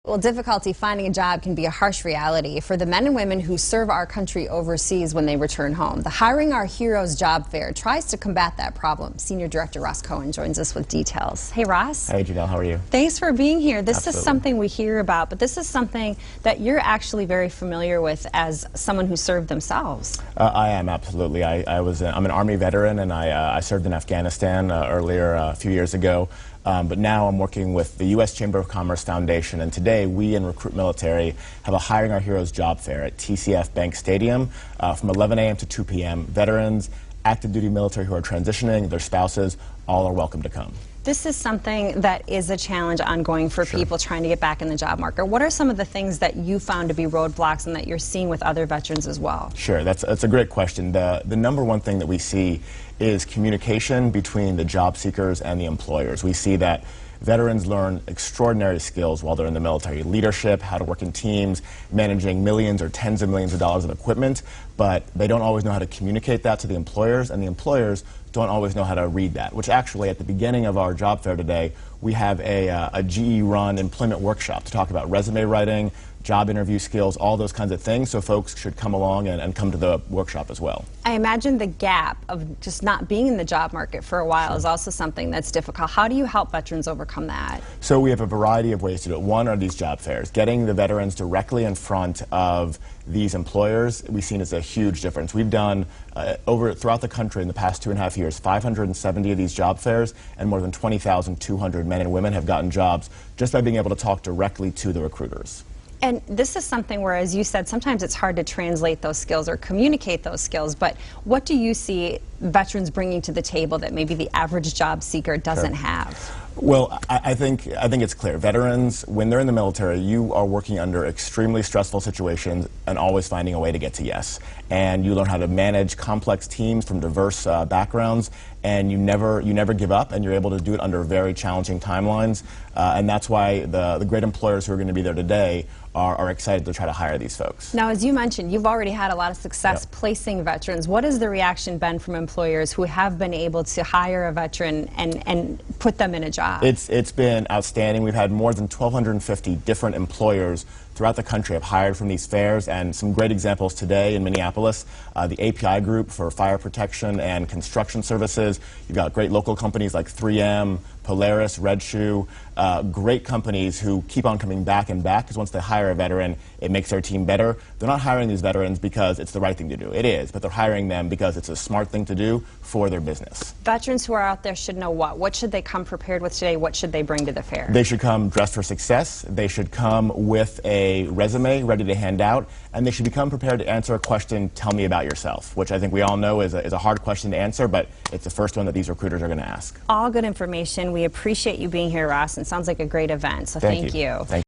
Well, difficulty finding a job can be a harsh reality for the men and women who serve our country overseas when they return home. The Hiring Our Heroes job fair tries to combat that problem. Senior Director Ross Cohen joins us with details. Hey, Ross. Hey, Janelle, how are you? Thanks for being here. This Absolutely. is something we hear about, but this is something that you're actually very familiar with as someone who served themselves. I am, absolutely. I'm an Army veteran, and I served in Afghanistan earlier a few years ago. But now I'm working with the U.S. Chamber of Commerce Foundation, and today we in RecruitMilitary have a Hiring Our Heroes job fair at TCF Bank Stadium from 11 a.m. to 2 p.m. Veterans, active duty military who are transitioning, their spouses, all are welcome to come. This is something that is a challenge ongoing for people trying to get back in the job market. What are some of the things that you found to be roadblocks and that you're seeing with other veterans as well? Sure, that's a great question. The number one thing that we see is communication between the job seekers and the employers. We see that veterans learn extraordinary skills while they're in the military. Leadership, how to work in teams, managing millions or tens of millions of dollars of equipment, but they don't always know how to communicate that to the employers, and the employers don't always know how to read that, which actually at the beginning of our job fair today, we have a GE-run employment workshop to talk about resume writing, job interview skills, all those kinds of things, so folks should come along and come to the workshop as well. I imagine the gap of just not being in the job market for a while is also something that's difficult. How do you help veterans overcome that? So we have a variety of ways to do it. One are these job fairs. Getting the veterans directly in front of these employers, we've seen as a huge difference. We've done throughout the country in the past 2.5 years, 570 of these job fairs, and more than 20,200 men and women have gotten jobs just by being able to talk directly to the recruiters. And this is something where, as you said, sometimes it's hard to translate those skills or communicate those skills, but what do you see veterans bringing to the table that maybe the average job seeker doesn't have? Well, I think it's clear. Veterans, when they're in the military, you are working under extremely stressful situations and always finding a way to get to yes. And you learn how to manage complex teams from diverse backgrounds, and you never give up, and you're able to do it under very challenging timelines. And that's why the great employers who are going to be there today are excited to try to hire these folks. Now, as you mentioned, you've already had a lot of success placing veterans. What has the reaction been from employers who have been able to hire a veteran and put them in a job? It's been outstanding. We've had more than 1,250 different employers throughout the country have hired from these fairs, and some great examples today in Minneapolis. The API Group for fire protection and construction services. You've got great local companies like 3M, Polaris, Red Shoe, great companies who keep on coming back and back, because once they hire a veteran, it makes their team better. They're not hiring these veterans because it's the right thing to do. It is, but they're hiring them because it's a smart thing to do for their business. Veterans who are out there should know what? What should they come prepared with today? What should they bring to the fair? They should come dressed for success. They should come with a resume ready to hand out, and they should become prepared to answer a question, tell me about yourself, which I think we all know is a hard question to answer, but it's the first one that these recruiters are going to ask. All good information. We appreciate you being here, Ross, and it sounds like a great event, so thank you. Thank you.